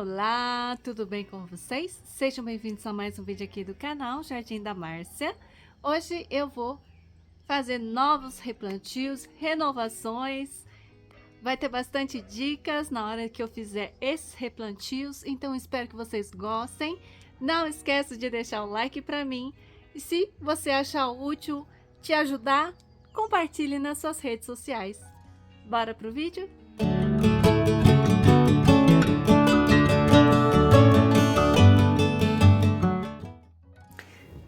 Olá, tudo bem com vocês? Sejam bem-vindos a mais um vídeo aqui do canal Jardim da Márcia. Hoje eu vou fazer novos replantios, renovações. Vai ter bastante dicas na hora que eu fizer esses replantios, então espero que vocês gostem. Não esqueça de deixar o like para mim e se você achar útil, te ajudar, compartilhe nas suas redes sociais. Bora pro vídeo?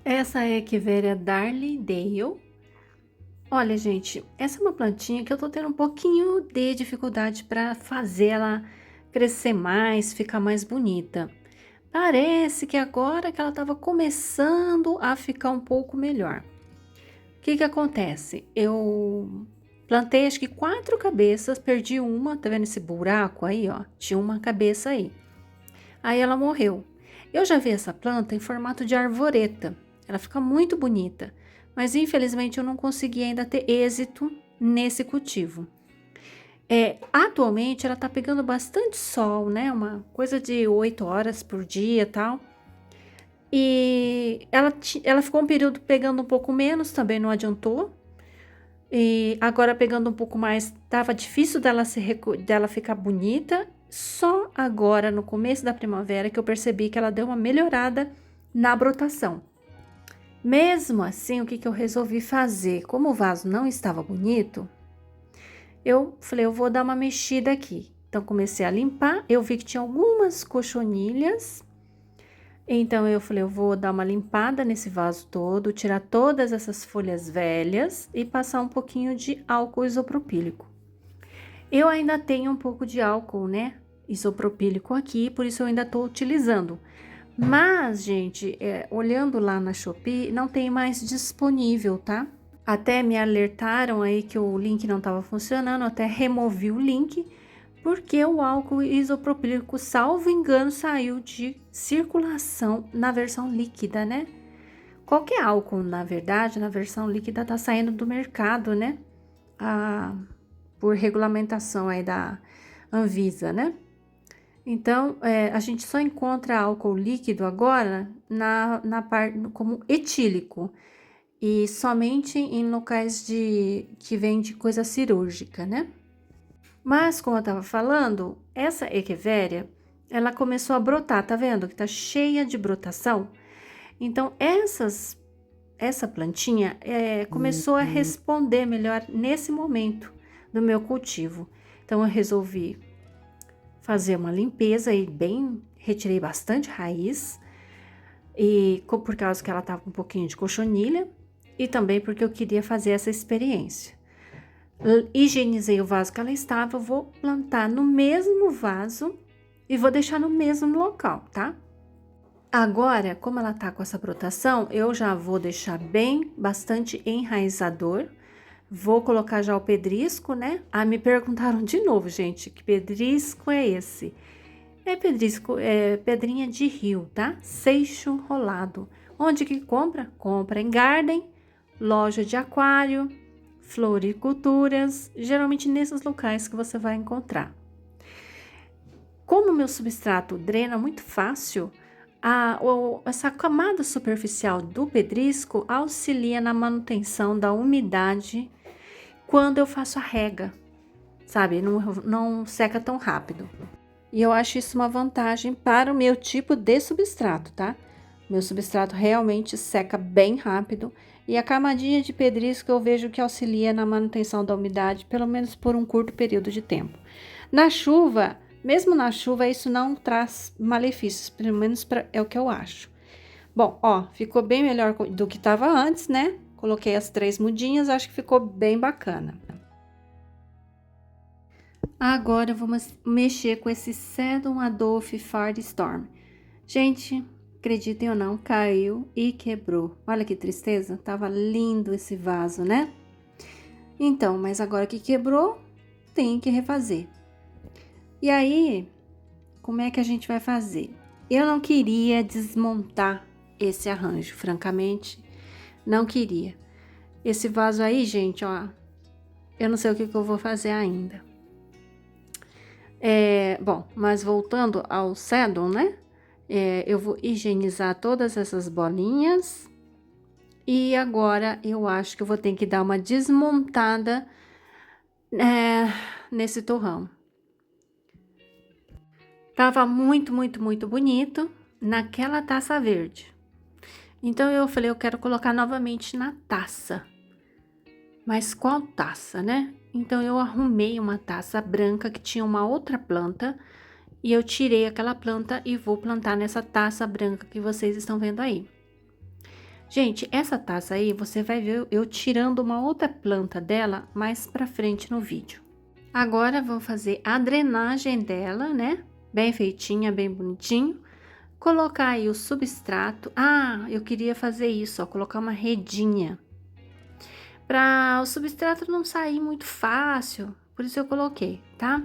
Essa é a Echeveria Darley Dale. Olha, gente, essa é uma plantinha que eu tô tendo um pouquinho de dificuldade para fazer ela crescer mais, ficar mais bonita. Parece que agora que ela estava começando a ficar um pouco melhor. O que que acontece? Eu plantei acho que 4 cabeças, perdi uma, tá vendo esse buraco aí, ó? Tinha uma cabeça aí. Aí ela morreu. Eu já vi essa planta em formato de arvoreta. Ela fica muito bonita, mas infelizmente eu não consegui ainda ter êxito nesse cultivo. Atualmente ela tá pegando bastante sol, né? Uma coisa de 8 horas por dia e tal. E ela ficou um período pegando um pouco menos, também não adiantou. E agora pegando um pouco mais, tava difícil dela ficar bonita. Só agora, no começo da primavera, que eu percebi que ela deu uma melhorada na brotação. Mesmo assim, o que que eu resolvi fazer? Como o vaso não estava bonito, eu falei, eu vou dar uma mexida aqui. Então, comecei a limpar, eu vi que tinha algumas cochonilhas. Então, eu falei, eu vou dar uma limpada nesse vaso todo, tirar todas essas folhas velhas e passar um pouquinho de álcool isopropílico. Eu ainda tenho um pouco de álcool, né, isopropílico aqui, por isso eu ainda tô utilizando. Mas, gente, olhando lá na Shopee, não tem mais disponível, tá? Até me alertaram aí que o link não estava funcionando, até removi o link, porque o álcool isopropílico, salvo engano, saiu de circulação na versão líquida, né? Qualquer álcool, na verdade, na versão líquida tá saindo do mercado, né? Por regulamentação aí da Anvisa, né? Então, a gente só encontra álcool líquido agora na parte como etílico e somente em locais que vende coisa cirúrgica, né? Mas, como eu estava falando, essa Echeveria, ela começou a brotar, tá vendo? Que tá cheia de brotação. Então, essa plantinha começou a responder melhor nesse momento do meu cultivo. Então, eu resolvi fazer uma limpeza e retirei bastante raiz, e por causa que ela tava com um pouquinho de cochonilha, e também porque eu queria fazer essa experiência. Higienizei o vaso que ela estava, eu vou plantar no mesmo vaso e vou deixar no mesmo local, tá? Agora, como ela tá com essa brotação, eu já vou deixar bastante enraizador. Vou colocar já o pedrisco, né? Me perguntaram de novo, gente, que pedrisco é esse? É pedrisco, é pedrinha de rio, tá? Seixo rolado. Onde que compra? Compra em garden, loja de aquário, floriculturas, geralmente nesses locais que você vai encontrar. Como o meu substrato drena muito fácil, essa camada superficial do pedrisco auxilia na manutenção da umidade quando eu faço a rega, sabe? Não seca tão rápido. E eu acho isso uma vantagem para o meu tipo de substrato, tá? Meu substrato realmente seca bem rápido e a camadinha de pedrisco eu vejo que auxilia na manutenção da umidade, pelo menos por um curto período de tempo. Na chuva, mesmo na chuva, isso não traz malefícios, pelo menos é o que eu acho. Bom, ó, ficou bem melhor do que estava antes, né? Coloquei as 3 mudinhas, acho que ficou bem bacana. Agora eu vou mexer com esse Sedum Adolphe Firestorm. Gente, acreditem ou não, caiu e quebrou. Olha que tristeza, tava lindo esse vaso, né? Então, mas agora que quebrou, tem que refazer. E aí, como é que a gente vai fazer? Eu não queria desmontar esse arranjo, francamente, não queria. Esse vaso aí, gente, ó, eu não sei o que eu vou fazer ainda. Bom, mas voltando ao Sedum, né? Eu vou higienizar todas essas bolinhas. E agora eu acho que eu vou ter que dar uma desmontada, é, nesse torrão. Tava muito, muito, muito bonito naquela taça verde. Então eu falei, eu quero colocar novamente na taça. Mas qual taça, né? Então eu arrumei uma taça branca que tinha uma outra planta e eu tirei aquela planta e vou plantar nessa taça branca que vocês estão vendo aí. Gente, essa taça aí, você vai ver eu tirando uma outra planta dela mais pra frente no vídeo. Agora, vou fazer a drenagem dela, né? Bem feitinha, bem bonitinho. Colocar aí o substrato. Ah, eu queria fazer isso, ó, colocar uma redinha. Para o substrato não sair muito fácil, por isso eu coloquei, tá?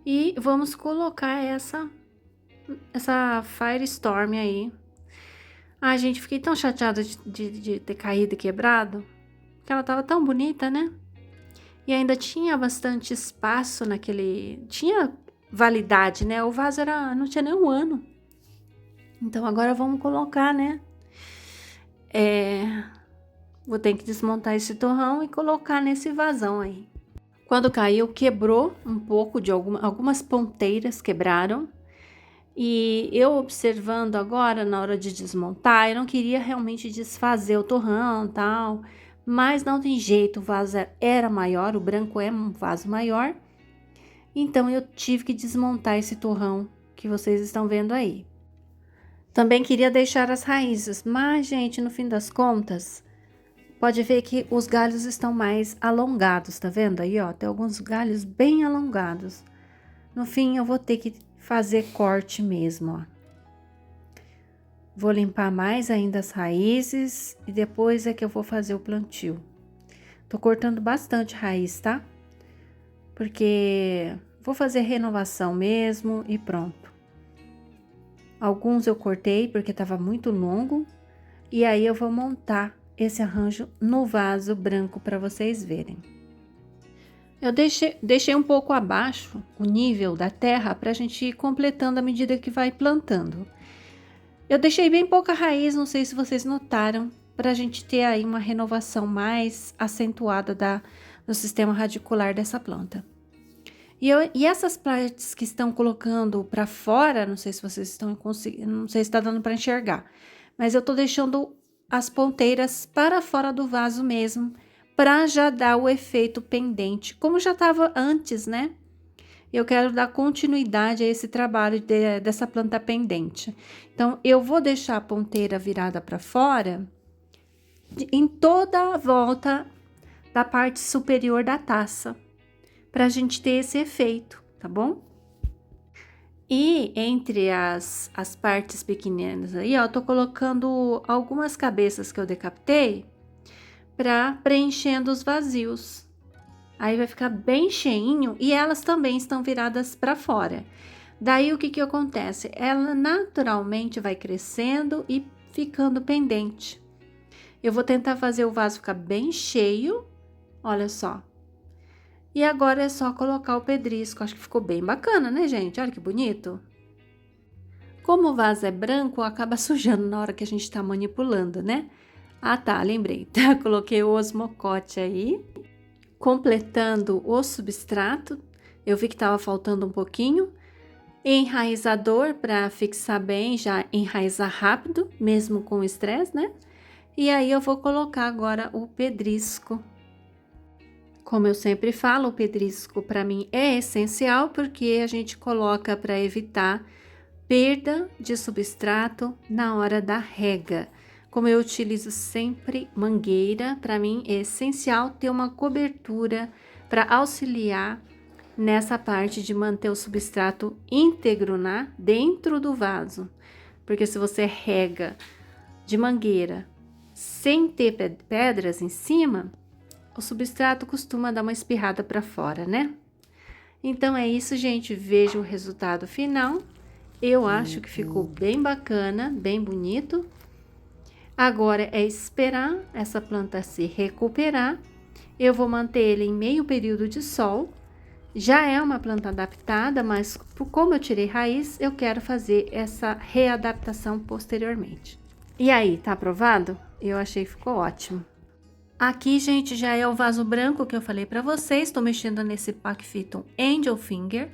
E vamos colocar essa Firestorm aí. Ai, gente, fiquei tão chateada de ter caído e quebrado, porque ela tava tão bonita, né? E ainda tinha bastante espaço naquele... Tinha validade, né? O vaso não tinha nem um ano. Então, agora vamos colocar, né? Vou ter que desmontar esse torrão e colocar nesse vasão aí. Quando caiu, quebrou um pouco de algumas ponteiras quebraram. E eu observando agora, na hora de desmontar, eu não queria realmente desfazer o torrão e tal, mas não tem jeito, o vaso era maior, o branco é um vaso maior, então eu tive que desmontar esse torrão que vocês estão vendo aí. Também queria deixar as raízes, mas, gente, no fim das contas, pode ver que os galhos estão mais alongados, tá vendo aí, ó? Tem alguns galhos bem alongados. No fim, eu vou ter que fazer corte mesmo, ó. Vou limpar mais ainda as raízes e depois é que eu vou fazer o plantio. Tô cortando bastante raiz, tá? Porque vou fazer renovação mesmo e pronto. Alguns eu cortei porque tava muito longo e aí eu vou montar esse arranjo no vaso branco para vocês verem. Eu deixei um pouco abaixo o nível da terra para a gente ir completando à medida que vai plantando. Eu deixei bem pouca raiz, não sei se vocês notaram, para a gente ter aí uma renovação mais acentuada do sistema radicular dessa planta. E essas partes que estão colocando para fora, não sei se vocês estão conseguindo, não sei se está dando para enxergar, mas eu tô deixando as ponteiras para fora do vaso mesmo, para já dar o efeito pendente, como já estava antes, né? Eu quero dar continuidade a esse trabalho dessa planta pendente. Então, eu vou deixar a ponteira virada para fora em toda a volta da parte superior da taça, para a gente ter esse efeito, tá bom? E entre as partes pequeninas aí, ó, tô colocando algumas cabeças que eu decapitei para preenchendo os vazios. Aí vai ficar bem cheinho e elas também estão viradas para fora. Daí o que que acontece? Ela naturalmente vai crescendo e ficando pendente. Eu vou tentar fazer o vaso ficar bem cheio, olha só. E agora é só colocar o pedrisco, acho que ficou bem bacana, né, gente? Olha que bonito. Como o vaso é branco, acaba sujando na hora que a gente tá manipulando, né? Ah, tá, lembrei. Coloquei o osmocote aí. Completando o substrato, eu vi que estava faltando um pouquinho. Enraizador para fixar bem, já enraizar rápido, mesmo com estresse, né? E aí eu vou colocar agora o pedrisco. Como eu sempre falo, o pedrisco para mim é essencial porque a gente coloca para evitar perda de substrato na hora da rega. Como eu utilizo sempre mangueira, para mim é essencial ter uma cobertura para auxiliar nessa parte de manter o substrato íntegro, né, dentro do vaso. Porque se você rega de mangueira sem ter pedras em cima, o substrato costuma dar uma espirrada para fora, né? Então é isso, gente. Veja o resultado final. Eu acho que ficou bem bacana, bem bonito. Agora é esperar essa planta se recuperar. Eu vou manter ele em meio período de sol Já é uma planta adaptada, mas como eu tirei raiz, eu quero fazer essa readaptação posteriormente. E aí, tá aprovado? Eu achei que ficou ótimo. Aqui, gente, já é o vaso branco que eu falei pra vocês. Estou mexendo nesse Packphyton Angel Finger.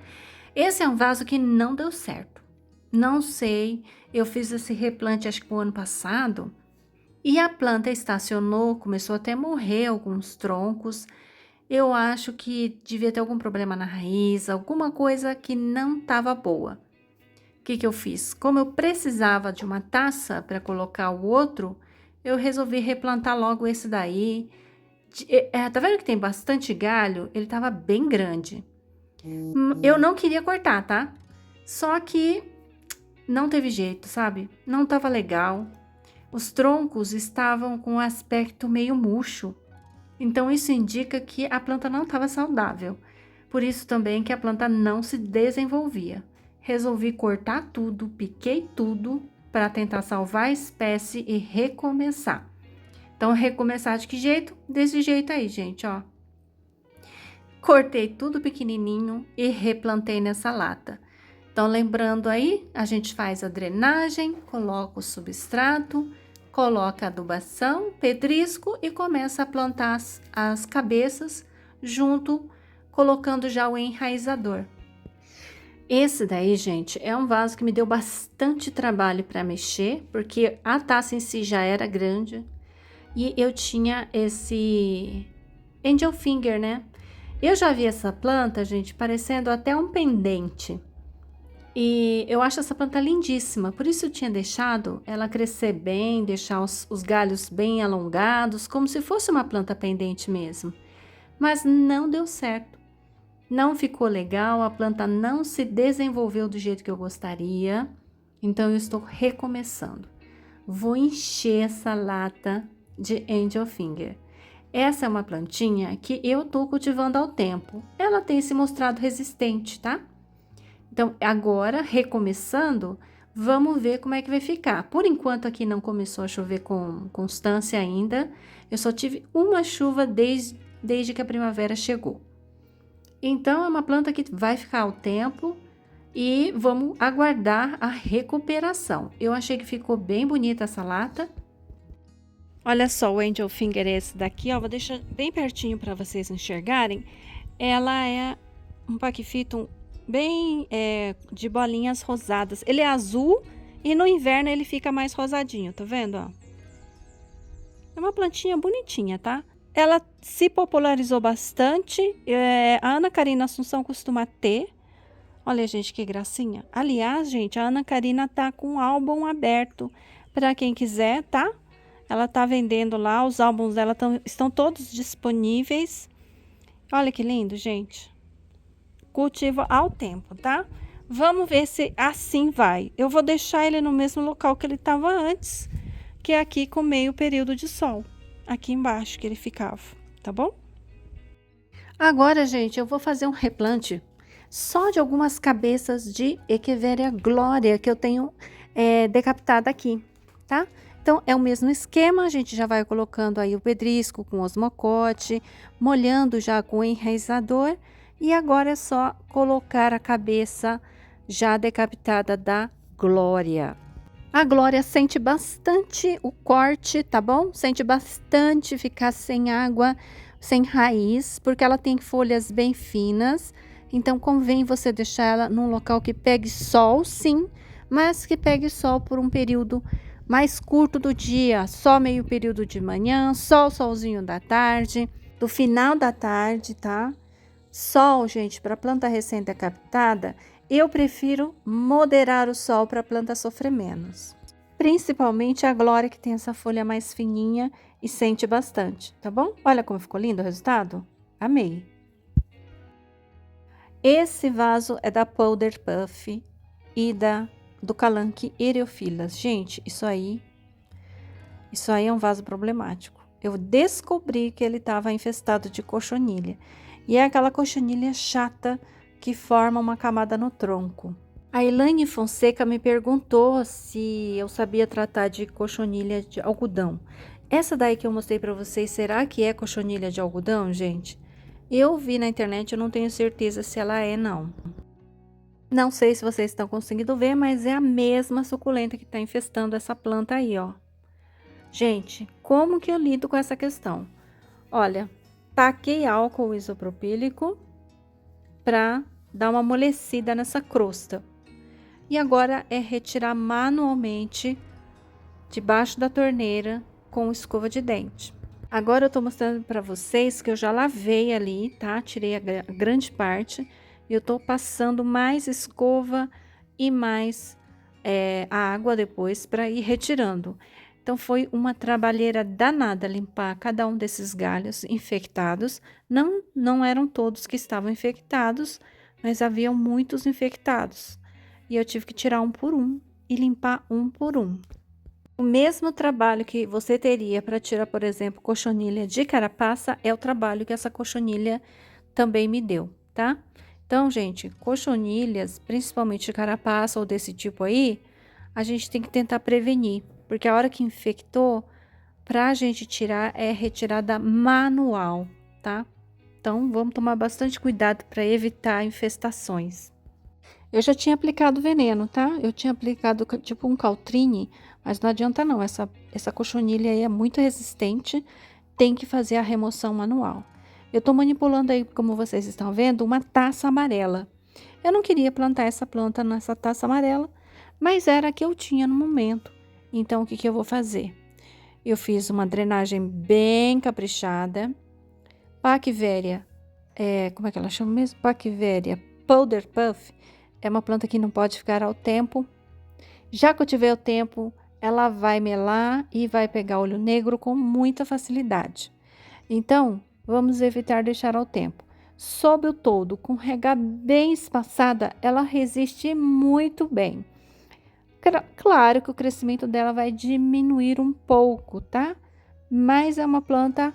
Esse é um vaso que não deu certo. Não sei, eu fiz esse replante acho que o ano passado. E a planta estacionou, começou até a morrer alguns troncos. Eu acho que devia ter algum problema na raiz, alguma coisa que não estava boa. O que que eu fiz? Como eu precisava de uma taça para colocar o outro, eu resolvi replantar logo esse daí. Tá vendo que tem bastante galho? Ele tava bem grande. Eu não queria cortar, tá? Só que não teve jeito, sabe? Não tava legal. Os troncos estavam com um aspecto meio murcho. Então, isso indica que a planta não estava saudável. Por isso também que a planta não se desenvolvia. Resolvi cortar tudo, piquei tudo para tentar salvar a espécie e recomeçar. Então, recomeçar de que jeito? Desse jeito aí, gente, ó. Cortei tudo pequenininho e replantei nessa lata. Então, lembrando aí, a gente faz a drenagem, coloca o substrato, coloca adubação, pedrisco e começa a plantar as cabeças junto, colocando já o enraizador. Esse daí, gente, é um vaso que me deu bastante trabalho para mexer, porque a taça em si já era grande e eu tinha esse Angel Finger, né? Eu já vi essa planta, gente, parecendo até um pendente. E eu acho essa planta lindíssima, por isso eu tinha deixado ela crescer bem, deixar os galhos bem alongados, como se fosse uma planta pendente mesmo. Mas não deu certo, não ficou legal, a planta não se desenvolveu do jeito que eu gostaria, então eu estou recomeçando. Vou encher essa lata de Angel Finger. Essa é uma plantinha que eu tô cultivando ao tempo, ela tem se mostrado resistente, tá? Então, agora, recomeçando, vamos ver como é que vai ficar. Por enquanto, aqui não começou a chover com constância ainda. Eu só tive uma chuva desde que a primavera chegou. Então, é uma planta que vai ficar ao tempo e vamos aguardar a recuperação. Eu achei que ficou bem bonita essa lata. Olha só o Angel Finger esse daqui, ó. Vou deixar bem pertinho para vocês enxergarem. Ela é um Packphyton bem de bolinhas rosadas. Ele é azul e no inverno ele fica mais rosadinho, tá vendo, ó? É uma plantinha bonitinha, tá? Ela se popularizou bastante. A Ana Karina Assunção costuma ter. Olha, gente, que gracinha. Aliás, gente, a Ana Karina tá com um álbum aberto para quem quiser, tá? Ela tá vendendo lá, os álbuns dela estão todos disponíveis. Olha que lindo, gente. Cultivo ao tempo, tá? Vamos ver se assim vai. Eu vou deixar ele no mesmo local que ele estava antes, que é aqui com meio período de sol. Aqui embaixo que ele ficava, tá bom? Agora, gente, eu vou fazer um replante só de algumas cabeças de Echeveria glória que eu tenho decapitada aqui, tá? Então, é o mesmo esquema, a gente já vai colocando aí o pedrisco com osmocote, molhando já com o enraizador. E agora é só colocar a cabeça já decapitada da Glória. A Glória sente bastante o corte, tá bom? Sente bastante ficar sem água, sem raiz, porque ela tem folhas bem finas. Então, convém você deixar ela num local que pegue sol, sim, mas que pegue sol por um período mais curto do dia, só meio período de manhã, só o solzinho da tarde, do final da tarde, tá? Sol, gente, para planta recém-decapitada, eu prefiro moderar o sol para a planta sofrer menos. Principalmente a Glória, que tem essa folha mais fininha e sente bastante, tá bom? Olha como ficou lindo o resultado. Amei. Esse vaso é da Powder Puff e do Calanque Eriophyllus. Gente, isso aí é um vaso problemático. Eu descobri que ele estava infestado de cochonilha. E é aquela cochonilha chata que forma uma camada no tronco. A Elaine Fonseca me perguntou se eu sabia tratar de cochonilha de algodão. Essa daí que eu mostrei para vocês, será que é cochonilha de algodão, gente? Eu vi na internet, eu não tenho certeza se ela é, não. Não sei se vocês estão conseguindo ver, mas é a mesma suculenta que está infestando essa planta aí, ó. Gente, como que eu lido com essa questão? Olha, taquei álcool isopropílico para dar uma amolecida nessa crosta. E agora é retirar manualmente debaixo da torneira com escova de dente. Agora eu tô mostrando para vocês que eu já lavei ali, tá? Tirei a grande parte e eu tô passando mais escova e mais a água depois para ir retirando. Então foi uma trabalheira danada limpar cada um desses galhos infectados. Não eram todos que estavam infectados, mas haviam muitos infectados. E eu tive que tirar um por um e limpar um por um. O mesmo trabalho que você teria para tirar, por exemplo, cochonilha de carapaça, é o trabalho que essa cochonilha também me deu, tá? Então, gente, cochonilhas, principalmente de carapaça ou desse tipo aí, a gente tem que tentar prevenir, porque a hora que infectou, pra gente tirar é retirada manual, tá? Então, vamos tomar bastante cuidado para evitar infestações. Eu já tinha aplicado veneno, tá? Eu tinha aplicado tipo um Caltrine, mas não adianta não, essa cochonilha aí é muito resistente, tem que fazer a remoção manual. Eu tô manipulando aí, como vocês estão vendo, uma taça amarela. Eu não queria plantar essa planta nessa taça amarela, mas era a que eu tinha no momento. Então, o que que eu vou fazer? Eu fiz uma drenagem bem caprichada. Paquivéria, como é que ela chama mesmo? Paquivéria Powder Puff. É uma planta que não pode ficar ao tempo. Já que eu tiver o tempo, ela vai melar e vai pegar olho negro com muita facilidade. Então, vamos evitar deixar ao tempo. Sob o todo, com rega bem espaçada, ela resiste muito bem. Claro que o crescimento dela vai diminuir um pouco, tá? Mas é uma planta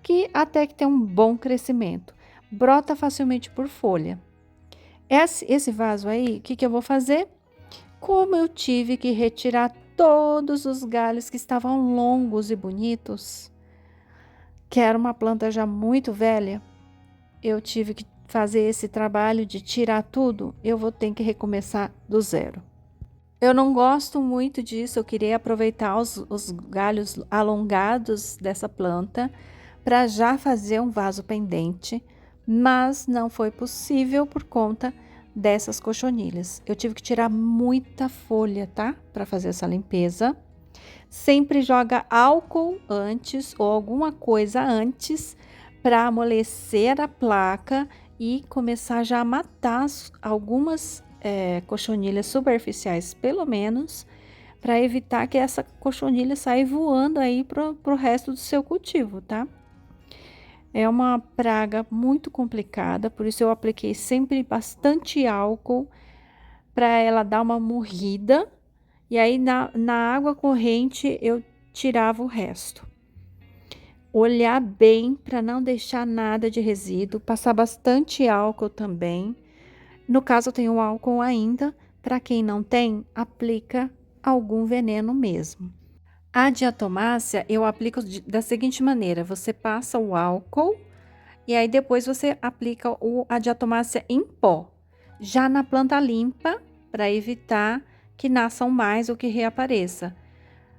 que até que tem um bom crescimento. Brota facilmente por folha. Esse vaso aí, o que que eu vou fazer? Como eu tive que retirar todos os galhos que estavam longos e bonitos, que era uma planta já muito velha, eu tive que fazer esse trabalho de tirar tudo, eu vou ter que recomeçar do zero. Eu não gosto muito disso, eu queria aproveitar os galhos alongados dessa planta para já fazer um vaso pendente, mas não foi possível por conta dessas cochonilhas. Eu tive que tirar muita folha, tá? Para fazer essa limpeza. Sempre joga álcool antes ou alguma coisa antes para amolecer a placa e começar já a matar algumas cochonilhas superficiais, pelo menos, para evitar que essa cochonilha saia voando aí pro resto do seu cultivo, tá? É uma praga muito complicada, por isso eu apliquei sempre bastante álcool para ela dar uma morrida. E aí na água corrente eu tirava o resto. Olhar bem para não deixar nada de resíduo, passar bastante álcool também. No caso eu tenho álcool ainda, para quem não tem, aplica algum veneno mesmo. A diatomácea eu aplico da seguinte maneira: você passa o álcool e aí depois você aplica a diatomácea em pó, já na planta limpa, para evitar que nasçam mais ou que reapareça.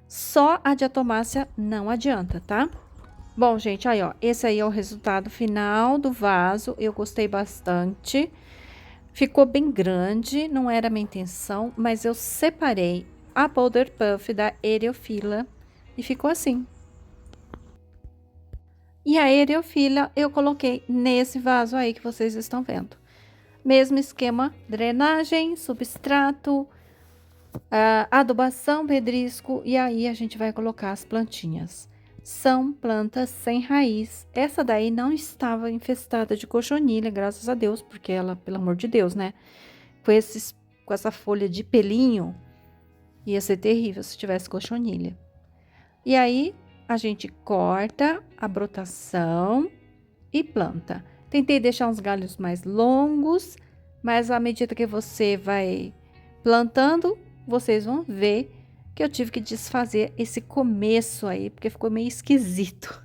Só a diatomácea não adianta, tá? Bom, gente, aí ó, esse aí é o resultado final do vaso. Eu gostei bastante. Ficou bem grande, não era a minha intenção, mas eu separei a Powder Puff da Eriophylla e ficou assim. E a Eriophylla eu coloquei nesse vaso aí que vocês estão vendo. Mesmo esquema, drenagem, substrato, adubação, pedrisco, e aí a gente vai colocar as plantinhas. São plantas sem raiz. Essa daí não estava infestada de cochonilha, graças a Deus, porque ela, pelo amor de Deus, né? Com essa folha de pelinho, ia ser terrível se tivesse cochonilha. E aí, a gente corta a brotação e planta. Tentei deixar uns galhos mais longos, mas à medida que você vai plantando, vocês vão ver que eu tive que desfazer esse começo aí, porque ficou meio esquisito.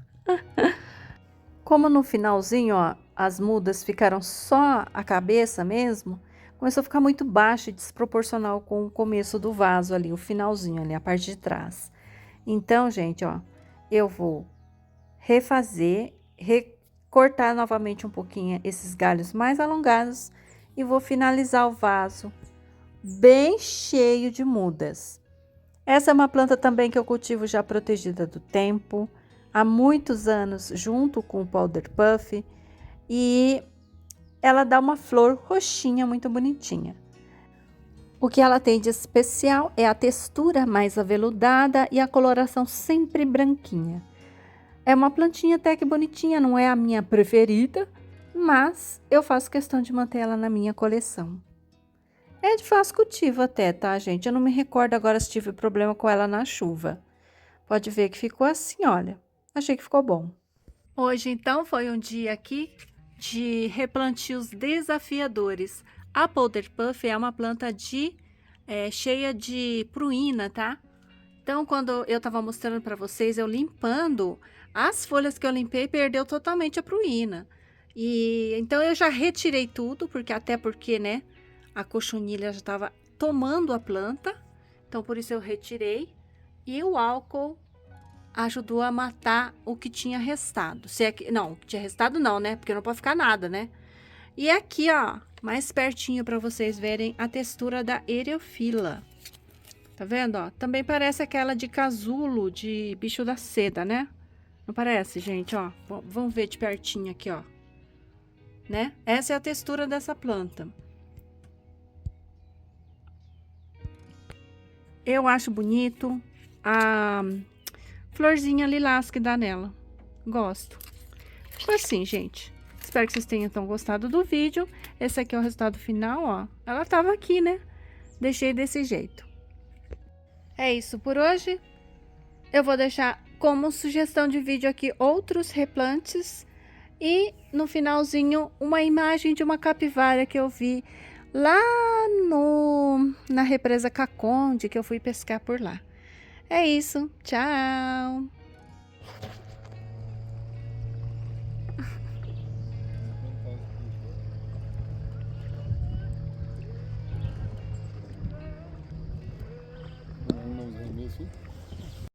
Como no finalzinho, ó, as mudas ficaram só a cabeça mesmo, começou a ficar muito baixo e desproporcional com o começo do vaso ali, o finalzinho ali, a parte de trás. Então, gente, ó, eu vou refazer, recortar novamente um pouquinho esses galhos mais alongados e vou finalizar o vaso bem cheio de mudas. Essa é uma planta também que eu cultivo já protegida do tempo, há muitos anos, junto com o Powder Puff, e ela dá uma flor roxinha muito bonitinha. O que ela tem de especial é a textura mais aveludada e a coloração sempre branquinha. É uma plantinha até que bonitinha, não é a minha preferida, mas eu faço questão de manter ela na minha coleção. É de fácil cultivo até, tá, gente? Eu não me recordo agora se tive problema com ela na chuva. Pode ver que ficou assim, olha. Achei que ficou bom. Hoje, então, foi um dia aqui de replantios desafiadores. A Powder Puff é uma planta cheia de pruína, tá? Então, quando eu tava mostrando para vocês, eu limpando, as folhas que eu limpei perdeu totalmente a pruína. E então eu já retirei tudo, até porque, né, a cochonilha já estava tomando a planta. Então, por isso eu retirei. E o álcool ajudou a matar o que tinha restado. Se é que, não, tinha restado não, né? Porque não pode ficar nada, né? E aqui, ó, mais pertinho para vocês verem a textura da Eriophylla. Tá vendo, ó? Também parece aquela de casulo, de bicho da seda, né? Não parece, gente, ó? Vamos ver de pertinho aqui, ó. Né? Essa é a textura dessa planta. Eu acho bonito a florzinha lilás que dá nela. Gosto. Assim, gente. Espero que vocês tenham gostado do vídeo. Esse aqui é o resultado final, ó. Ela tava aqui, né? Deixei desse jeito. É isso por hoje. Eu vou deixar como sugestão de vídeo aqui outros replantes. E no finalzinho, uma imagem de uma capivara que eu vi lá na represa Caconde, que eu fui pescar por lá. É isso. Tchau!